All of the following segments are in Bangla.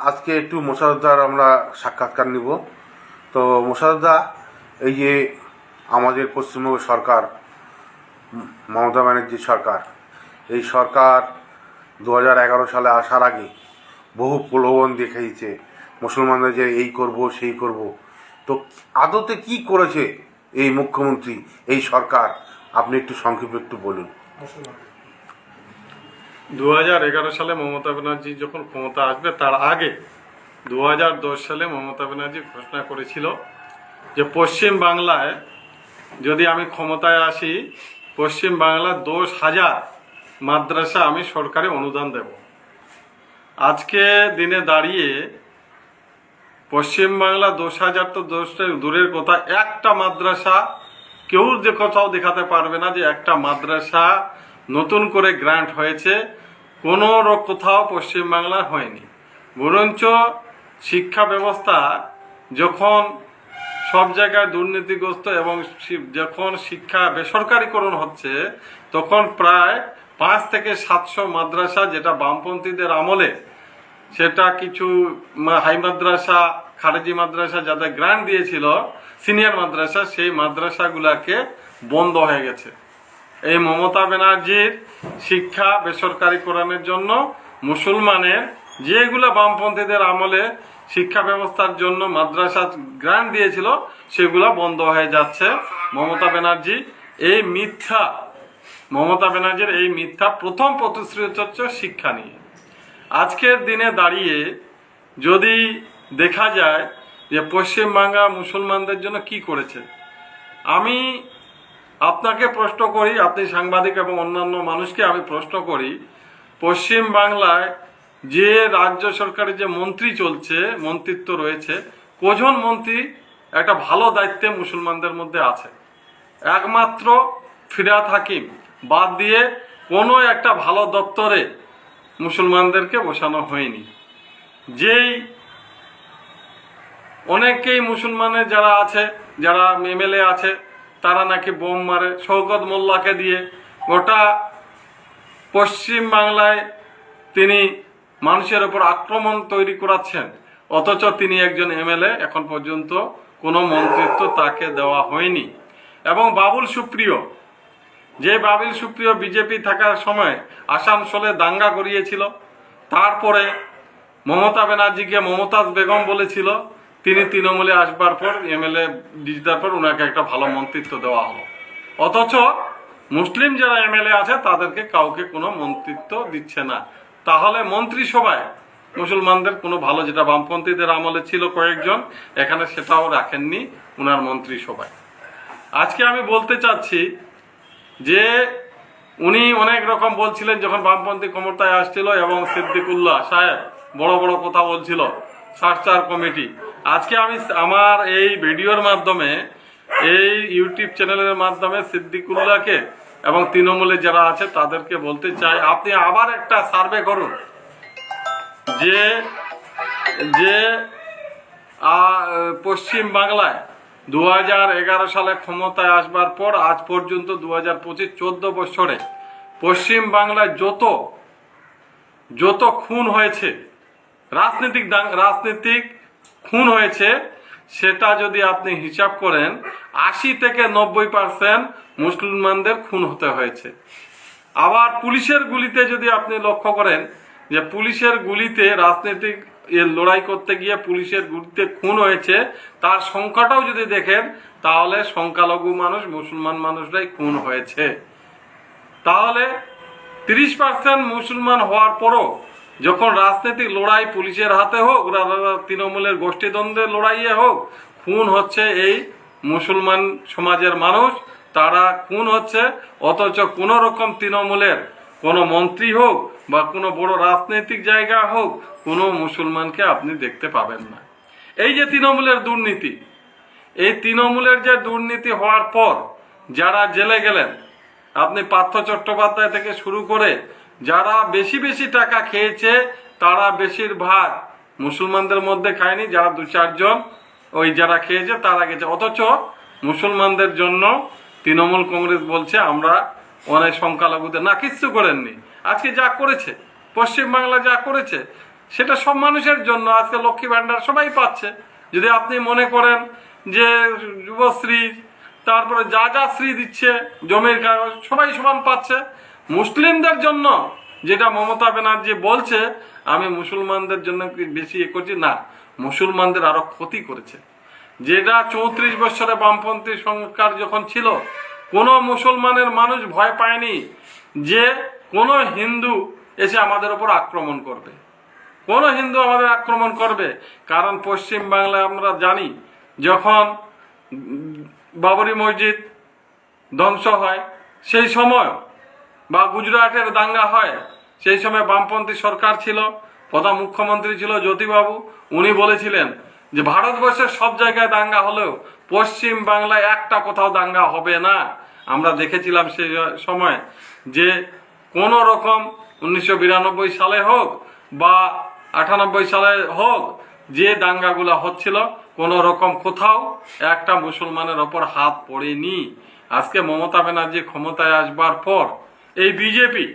আজকে একটু মোশাররফদার আমরা সাক্ষাৎকার নিব। তো মোশাররফদা, এই যে আমাদের পশ্চিমবঙ্গ সরকার, মমতা ব্যানার্জির সরকার, এই সরকার 2011 সালে আসার আগে বহু প্রলোভন দেখিয়েছে মুসলমানদের, যে এই করব সেই করব। তো আদতে কি করেছে এই মুখ্যমন্ত্রী, এই সরকার? আপনি একটু সংক্ষেপে একটু বলুন। 2011 সালে মমতা ব্যানার্জি যখন ক্ষমতা আসবে তার আগে 2010 সালে মমতা ব্যানার্জি ঘোষণা করেছিল যে পশ্চিম বাংলায় যদি আমি ক্ষমতায় আসি, পশ্চিম বাংলার 10,000 মাদ্রাসা আমি সরকারি অনুদান দেব। আজকে দিনে দাঁড়িয়ে পশ্চিম বাংলা 10,000 তো দূরের কথা, একটা মাদ্রাসা কেউ যে কোথাও দেখাতে পারবে না যে একটা মাদ্রাসা নতুন করে গ্রান্ট হয়েছে। কোনো কোথাও পশ্চিমবাংলা হয়নি। বরঞ্চ শিক্ষা ব্যবস্থা যখন সব জায়গায় দুর্নীতিগ্রস্ত এবং যখন শিক্ষা বেসরকারীকরণ হচ্ছে, তখন প্রায় 5 থেকে 700 মাদ্রাসা, যেটা বামপন্থীদের আমলে, সেটা কিছু হাই মাদ্রাসা, খারেজি মাদ্রাসা যাদের গ্রান্ট দিয়েছিল, সিনিয়র মাদ্রাসা, সেই মাদ্রাসাগুলোকে বন্ধ হয়ে গেছে। এই মমতা ব্যানার্জির শিক্ষা বেসরকারীকরণের জন্য মুসলমানের যেগুলো বামপন্থীদের আমলে শিক্ষা ব্যবস্থার জন্য মাদ্রাসা গ্রান্ট দিয়েছিল, সেগুলো বন্ধ হয়ে যাচ্ছে। মমতা ব্যানার্জির এই মিথ্যা প্রথম প্রতিশ্রুতি হচ্ছে শিক্ষা নিয়ে। আজকের দিনে দাঁড়িয়ে যদি দেখা যায় যে পশ্চিমবাংলা মুসলমানদের জন্য কি করেছে, আমি আপনাকে প্রশ্ন করি, আপনি সাংবাদিক এবং অন্যান্য মানুষকে আমি প্রশ্ন করি, পশ্চিম বাংলায় যে রাজ্য সরকারের যে মন্ত্রী চলছে, মন্ত্রিত্ব রয়েছে, কজন মন্ত্রী একটা ভালো দায়িত্বে মুসলমানদের মধ্যে আছে? একমাত্র ফিরহাদ হাকিম বাদ দিয়ে কোনো একটা ভালো দপ্তরে মুসলমানদেরকে বসানো হয়নি। যেই অনেকেই মুসলমানের যারা আছে, যারা এমএলএ আছে, তারা নাকি বোম মারে। শওকত মোল্লাকে দিয়ে গোটা পশ্চিম বাংলায় তিনি মানুষের ওপর আক্রমণ তৈরি করাচ্ছেন, অথচ তিনি একজন এমএলএ, এখন পর্যন্ত কোনো মন্ত্রিত্ব তাকে দেওয়া হয়নি। এবং বাবুল সুপ্রিয় বিজেপি থাকার সময় আসানসোলে দাঙ্গা করিয়েছিল, তারপরে মমতা ব্যানার্জিকে মমতাজ বেগম বলেছিল, তিনি তৃণমূলে আসবার পর, এমএলএ জিতার পর ওনাকে একটা ভালো মন্ত্রিত্ব দেওয়া হলো। অথচ মুসলিম যারা এমএলএ আছে তাদেরকে কাউকে কোনো মন্ত্রিত্ব দিচ্ছে না। তাহলে মন্ত্রিসভায় মুসলমানদের কোনো ভালো, যেটা বামপন্থীদের আমলে ছিল কয়েকজন, এখানে সেটাও রাখেননি ওনার মন্ত্রিসভায়। আজকে আমি বলতে চাচ্ছি যে উনি অনেক রকম বলছিলেন যখন বামপন্থী ক্ষমতায় আসছিল, এবং সিদ্দিকুল্লাহ সাহেব বড় বড় কথা বলছিল, সার্চার কমিটি। আজকে আমি আমার এই ভিডিওর মাধ্যমে, এই ইউটিউব চ্যানেলের মাধ্যমে সিদ্দিকুল্লাহকে এবং তৃণমূলে যারা আছে তাদেরকে বলতে চাই, আপনি আবার একটা সার্ভে করুন যে পশ্চিম বাংলায় 2011 সালে ক্ষমতায় আসবার পর আজ পর্যন্ত 2025 14 বছরে পশ্চিম বাংলায় যত খুন হয়েছে, রাজনৈতিক খুন হয়েছে, সেটা যদি আপনি হিসাব করেন, 80 থেকে 90% মুসলমানদের খুন হতে হয়েছে। আবার পুলিশের গুলিতে যদি আপনি লক্ষ্য করেন, যে পুলিশের গুলিতে রাজনৈতিক লড়াই করতে গিয়ে পুলিশের গুলিতে খুন হয়েছে, তার সংখ্যাটাও যদি দেখেন, তাহলে সংখ্যালঘু মানুষ, মুসলমান মানুষরাই খুন হয়েছে। তাহলে 30% মুসলমান হওয়ার পরও যখন রাজনৈতিক লড়াই পুলিশের হাতে হোক, তৃণমূলের গোষ্ঠীদ্বন্দ্বের লড়াইয়ে হোক, খুন হচ্ছে এই মুসলমান সমাজের মানুষ, তারা খুন হচ্ছে। অথচ কোনো রকম তৃণমূলের কোনো মন্ত্রী হোক বা কোনো বড় রাজনৈতিক জায়গা হোক, কোনো মুসলমানকে আপনি দেখতে পাবেন না। এই যে তৃণমূলের দুর্নীতি, এই তৃণমূলের যে দুর্নীতি হওয়ার পর যারা জেলে গেলেন, আপনি পার্থ চট্টোপাধ্যায় থেকে শুরু করে যারা বেশি বেশি টাকা খেয়েছে, তারা বেশিরভাগ মুসলমানদের মধ্যে খায়নি, যারা 2-4 জন ওই যারা খেয়েছে তারা গেছে। অথচ মুসলমানদের জন্য তৃণমূল কংগ্রেস বলছে আমরা অনেক সংখ্যালঘুদের না কিচ্ছু করেননি। আজকে যা করেছে পশ্চিমবাংলা যা করেছে সেটা সব মানুষের জন্য। আজকে লক্ষ্মী ভাণ্ডার সবাই পাচ্ছে। যদি আপনি মনে করেন যে যুবশ্রী, তারপরে যা যা শ্রী দিচ্ছে, জমির কাগজ সবাই সমান পাচ্ছে। মুসলিমদের জন্য যেটা মমতা ব্যানার্জি বলছে আমি মুসলমানদের জন্য বেশি করছি, না, মুসলমানদের আরো ক্ষতি করেছে। যেটা 34 বছরে বামপন্থী সরকার যখন ছিল, কোনো মুসলমানের মানুষ ভয় পায়নি যে কোনো হিন্দু এসে আমাদের উপর আক্রমণ করবে, কোনো হিন্দু আমাদের আক্রমণ করবে। কারণ পশ্চিম বাংলায় আমরা জানি যখন বাবরি মসজিদ ধ্বংস হয় সেই সময়, বা গুজরাটের দাঙ্গা হয় সেই সময় বামপন্থী সরকার ছিল, প্রধান মুখ্যমন্ত্রী ছিল জ্যোতিবাবু। উনি বলেছিলেন যে ভারতবর্ষের সব জায়গায় দাঙ্গা হলেও পশ্চিম বাংলায় একটা কোথাও দাঙ্গা হবে না। আমরা দেখেছিলাম সেই সময় যে কোনো রকম 1992 সালে হোক বা 98 সালে হোক, যে দাঙ্গাগুলো হচ্ছিল কোনো রকম কোথাও একটা মুসলমানের ওপর হাত পড়েনি। আজকে মমতা ব্যানার্জি ক্ষমতায় আসবার পর এই বিজেপি,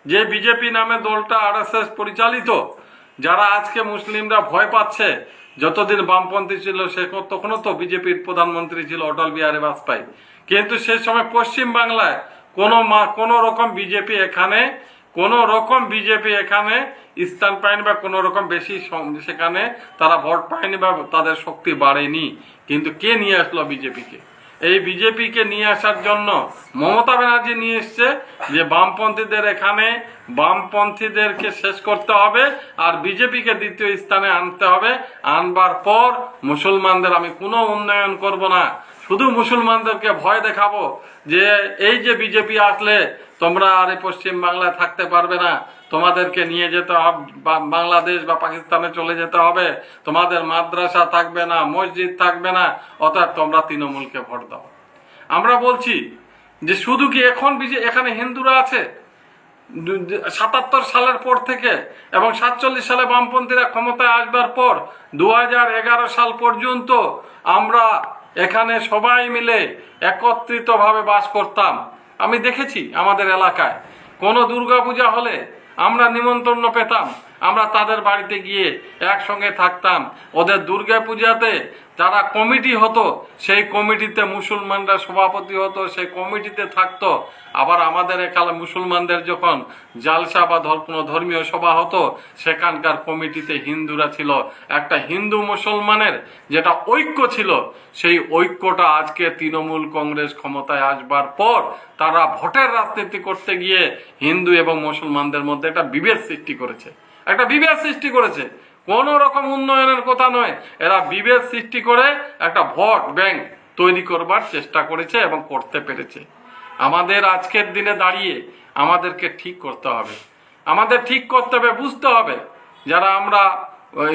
যে বিজেপি নামে দলটা আরএসএস পরিচালিত, যারা আজকে মুসলিমরা ভয় পাচ্ছে, যতদিন বামপন্থী ছিল সে তখনও তো বিজেপির প্রধানমন্ত্রী ছিল অটল বিহারী বাজপেয়ী, কিন্তু সেই সময় পশ্চিম বাংলায় কোনো রকম বিজেপি এখানে স্থান পায়নি বা কোনো রকম বেশি সেখানে তারা ভোট পায়নি বা তাদের শক্তি বাড়েনি। কিন্তু কে নিয়ে আসলো বিজেপিকে? এই বিজেপিকে নিয়ে আসার জন্য মমতা ব্যানার্জি নিয়ে এসছে যে বামপন্থীদেরকে শেষ করতে হবে আর বিজেপিকে দ্বিতীয় স্থানে আনতে হবে। আনবার পর মুসলমানদের আমি কোনো উন্নয়ন করব না, শুধু মুসলমানদেরকে ভয় দেখাবো যে এই যে বিজেপি আসলে তোমরা আর এই পশ্চিম বাংলায় থাকতে পারবে না, তোমাদেরকে নিয়ে যেতে হবে বাংলাদেশ বা পাকিস্তানে চলে যেতে হবে, তোমাদের মাদ্রাসা থাকবে না, মসজিদ থাকবে না, অর্থাৎ তোমরা তৃণমূলকে ভোট দাও। আমরা বলছি যে শুধু কি এখানে হিন্দুরা আছে? 77 সালের পর থেকে এবং 47 সালে বামপন্থীরা ক্ষমতায় আসবার পর 2011 সাল পর্যন্ত আমরা এখানে সবাই মিলে একত্রিতভাবে বাস করতাম। আমি দেখেছি আমাদের এলাকায় কোনো দুর্গাপূজা হলে আমরা নিমন্ত্রণ পেতাম, আমরা তাদের বাড়িতে গিয়ে একসঙ্গে থাকতাম। ওদের দুর্গাপূজাতে যারা কমিটি হতো সেই কমিটিতে মুসলমানরা সভাপতি হতো, সেই কমিটিতে থাকতো। আবার আমাদের এখানে মুসলমানদের যখন জালসা বা কোনো ধর্মীয় সভা হতো সেখানকার কমিটিতে হিন্দুরা ছিল। একটা হিন্দু মুসলমানের যেটা ঐক্য ছিল, সেই ঐক্যটা আজকে তৃণমূল কংগ্রেস ক্ষমতায় আসবার পর তারা ভোটের রাজনীতি করতে গিয়ে হিন্দু এবং মুসলমানদের মধ্যে একটা বিভেদ সৃষ্টি করেছে। কোন রকম উন্নয়নের কথা নয়, এরা বিভেদ সৃষ্টি করে একটা ভোট ব্যাংক তৈরি করবার চেষ্টা করেছে এবং করতে পেরেছে। আমাদের আজকের দিনে দাঁড়িয়ে আমাদেরকে ঠিক করতে হবে, বুঝতে হবে যারা আমরা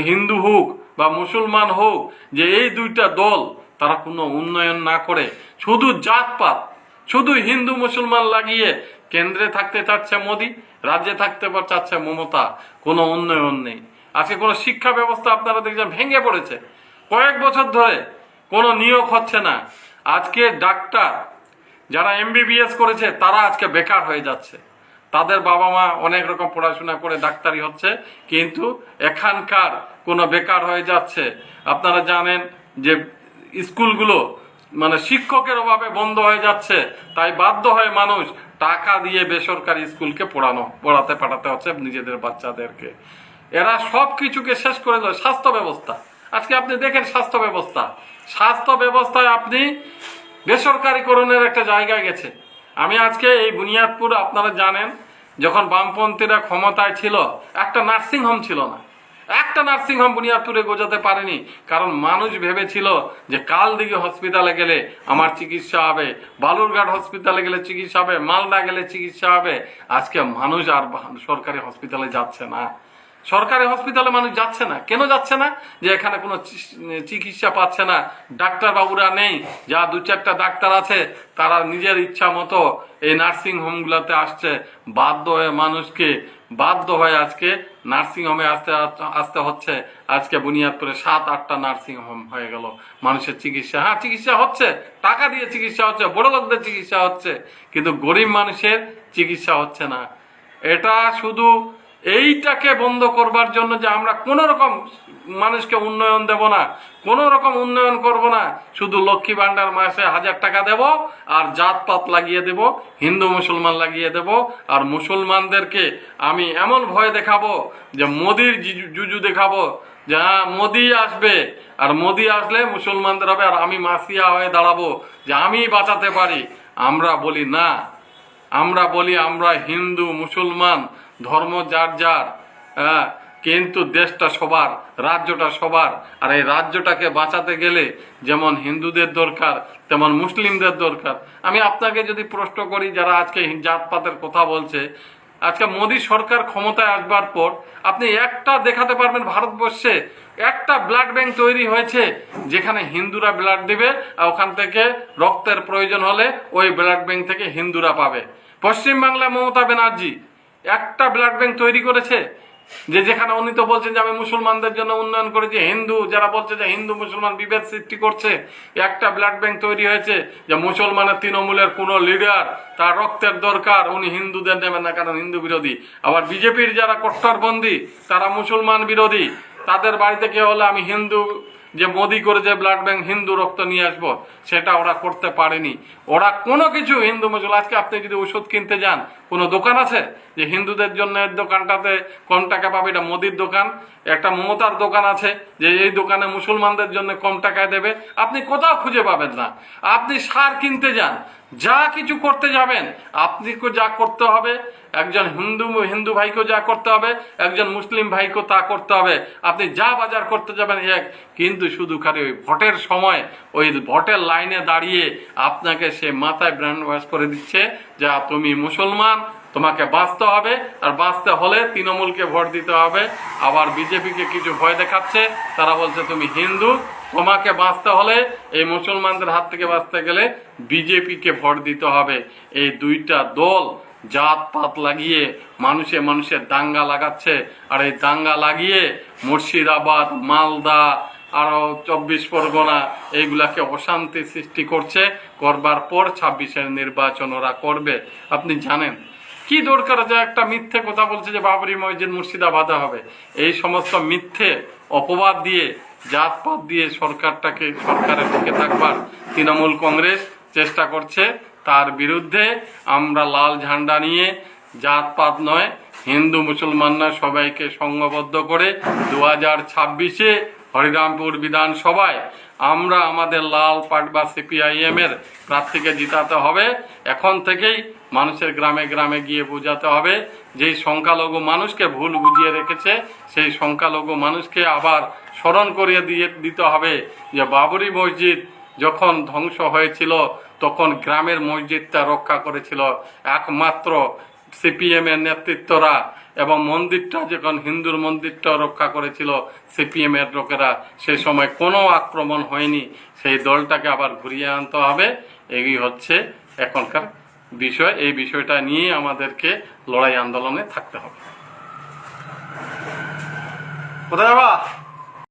হিন্দু হোক বা মুসলমান হোক, যে এই দুইটা দল তারা কোনো উন্নয়ন না করে শুধু জাতপাত, শুধু হিন্দু মুসলমান লাগিয়ে কেন্দ্রে থাকতে চাচ্ছে মোদি, রাজ্যে থাকতে চাচ্ছে মমতা, কোনো উন্নয়ন নেই। আজকে কোনো শিক্ষা ব্যবস্থা আপনারা দেখছেন ভেঙে পড়েছে, কয়েক বছর ধরে কোনো নিয়োগ হচ্ছে না। আজকে ডাক্তার যারা MBBS করেছে তারা আজকে বেকার হয়ে যাচ্ছে, তাদের বাবা মা অনেক রকম পড়াশোনা করে ডাক্তারি হচ্ছে, কিন্তু এখানকার কোনো বেকার হয়ে যাচ্ছে। আপনারা জানেন যে স্কুলগুলো শিক্ষকের অভাবে বন্ধ হয়ে যাচ্ছে, তাই বাধ্য হয়ে মানুষ টাকা দিয়ে বেসরকারি স্কুলকে পাঠাতে হচ্ছে নিজেদের বাচ্চাদেরকে। এরা সব কিছুকে শেষ করে দেয়। স্বাস্থ্য ব্যবস্থা আজকে আপনি দেখেন, স্বাস্থ্য ব্যবস্থায় আপনি বেসরকারিকরণের একটা জায়গায় গেছে। আমি আজকে এই বুনিয়াদপুর, আপনারা জানেন যখন বামপন্থীরা ক্ষমতায় ছিল একটা নার্সিংহোম ছিল না, একটা নার্সিংহোম বুনিয়াদপুরে গোজাতে পারেনি। কারণ মানুষ ভেবেছিল যে কালদিঘি হসপিটালে গেলে আমার চিকিৎসা হবে, বালুরঘাট হসপিটালে গেলে চিকিৎসা হবে, মালদা গেলে চিকিৎসা হবে। আজকে মানুষ আর সরকারি হসপিটালে যাচ্ছে না। সরকারি হসপিটালে মানুষ যাচ্ছে না, কেন যাচ্ছে না? যে এখানে কোনো চিকিৎসা পাচ্ছে না, ডাক্তার বাবুরা নেই। যা দু চারটা ডাক্তার আছে তারা নিজের ইচ্ছা মতো এই নার্সিং হোমগুলোতে আসছে। বাধ্য হয়ে আজকে নার্সিং হোমে আসতে হচ্ছে। আজকে বুনিয়াদপুরে 7-8টা নার্সিং হোম হয়ে গেল। মানুষের চিকিৎসা, হ্যাঁ চিকিৎসা হচ্ছে, টাকা দিয়ে চিকিৎসা হচ্ছে, বড় লোকদের চিকিৎসা হচ্ছে, কিন্তু গরিব মানুষের চিকিৎসা হচ্ছে না। এটা শুধু এইটাকে বন্ধ করবার জন্য যে আমরা কোনো রকম মানুষকে উন্নয়ন দেব না, কোনো রকম উন্নয়ন করব না, শুধু লক্ষ্মী ভান্ডার মাসে 1000 টাকা দেব আর জাতপাত লাগিয়ে দেব, হিন্দু মুসলমান লাগিয়ে দেব। আর মুসলমানদেরকে আমি এমন ভয় দেখাবো যে মোদির জুজু দেখাবো যে হ্যাঁ মোদি আসবে, আর মোদি আসলে মুসলমানদের হবে, আর আমি মাসিয়া হয়ে দাঁড়াবো যে আমি বাঁচাতে পারি। আমরা বলি না, আমরা বলি আমরা হিন্দু মুসলমান ধর্ম যার যার, হ্যাঁ, কিন্তু দেশটা সবার, রাজ্যটা সবার। আর এই রাজ্যটাকে বাঁচাতে গেলে যেমন হিন্দুদের দরকার তেমন মুসলিমদের দরকার। আমি আপনাকে যদি প্রশ্ন করি, যারা আজকে জাতপাতের কথা বলছে, আজকে মোদী সরকার ক্ষমতায় আসবার পর আপনি একটা দেখাতে পারবেন ভারতবর্ষে একটা ব্লাড ব্যাংক তৈরি হয়েছে যেখানে হিন্দুরা ব্লাড দিবে, আর ওখান থেকে রক্তের প্রয়োজন হলে ওই ব্লাড ব্যাংক থেকে হিন্দুরা পাবে? পশ্চিমবাংলায় মমতা ব্যানার্জি একটা ব্লাড ব্যাংক তৈরি করেছে যেখানে উনি তো বলছেন যে আমি মুসলমানদের জন্য উন্নয়ন করেছি, হিন্দু যারা বলছে যে হিন্দু মুসলমান বিভেদ সৃষ্টি করছে, একটা ব্লাড ব্যাংক তৈরি হয়েছে যে মুসলমানের তৃণমূলের কোনো লিডার তার রক্তের দরকার, উনি হিন্দুদের নেবেন না কারণ হিন্দু বিরোধী। আবার বিজেপির যারা কট্টরপন্থী তারা মুসলমান বিরোধী, তাদের বাড়িতে কেউ হলে আমি হিন্দু, যে মোদি করে যে ব্লাড ব্যাংক হিন্দু রক্ত নিয়ে আসবো, সেটা ওরা করতে পারেনি। ওরা কোনো কিছু হিন্দু মুসলমান, আজকে আপনি যদি ওষুধ কিনতে যান, কোনো দোকান আছে যে হিন্দুদের জন্য দোকানটাতে কম টাকা পাবে? এটা মোদির দোকান। একটা মমতার দোকান আছে যে এই দোকানে মুসলমানদের জন্য কম টাকায় দেবে, আপনি কোথাও খুঁজে পাবেন না। আপনি সার কিনতে যান, যা কিছু করতে যাবেন, আপনি যা করতে হবে, একজন হিন্দু ভাইকেও যা করতে হবে, একজন মুসলিম ভাইকেও তা করতে হবে। আপনি যা বাজার করতে যাবেন এক, কিন্তু শুধু খালি ওই ভোটের সময় ওই ভোটের লাইনে দাঁড়িয়ে আপনাকে সে মাথায় ব্র্যান্ড ওয়াশ করে দিচ্ছে যে তুমি মুসলমান, তোমাকে বাঁচতে হবে, আর বাঁচতে হলে তৃণমূলকে ভোট দিতে হবে। আবার বিজেপিকে কিছু ভয় দেখাচ্ছে, তারা বলছে তুমি হিন্দু, তোমাকে বাঁচতে হলে এই মুসলমানদের হাত থেকে বাঁচতে গেলে বিজেপিকে ভোট দিতে হবে। এই দুইটা দল জাতপাত লাগিয়ে মানুষের দাঙ্গা লাগাচ্ছে, আর এই দাঙ্গা লাগিয়ে মুর্শিদাবাদ, মালদা, আরও 24 পরগনা এইগুলাকে অশান্তি সৃষ্টি করবার পর 26-এর নির্বাচন ওরা করবে। আপনি জানেন কি দরকার যে একটা মিথ্যে কথা বলছে যে বাবরি মসজিদ মুর্শিদাবাদে হবে? এই সমস্ত মিথ্যে অপবাদ দিয়ে, জাতপাত দিয়ে সরকারের দিকে থাকবার তৃণমূল কংগ্রেস চেষ্টা করছে। তার বিরুদ্ধে আমরা লাল ঝান্ডা নিয়ে, জাতপাত নয়, হিন্দু মুসলমান নয়, সবাইকে সংঘবদ্ধ করে 2026-এ হরিরামপুর বিধানসভায় আমরা আমাদের লাল পার্ট বা CPIM এর প্রার্থীকে জিতাতে হবে। এখন থেকেই মানুষের গ্রামে গ্রামে গিয়ে বোঝাতে হবে, যেই সংখ্যালঘু মানুষকে ভুল বুঝিয়ে রেখেছে সেই সংখ্যালঘু মানুষকে আবার স্মরণ করিয়ে দিতে হবে যে বাবরি মসজিদ যখন ধ্বংস হয়েছিল তখন গ্রামের মসজিদটা রক্ষা করেছিল একমাত্র CPM এর নেতৃত্বরা, এবং মন্দিরটা যখন হিন্দুর মন্দিরটা রক্ষা করেছিল CPM এর লোকেরা, সেই সময় কোনো আক্রমণ হয়নি। সেই দলটাকে আবার ঘুরিয়ে আনতে হবে। এই হচ্ছে এখনকার বিষয়। এই বিষয়টা নিয়ে আমাদেরকে লড়াই আন্দোলনে থাকতে হবে। কোথায় যাবা?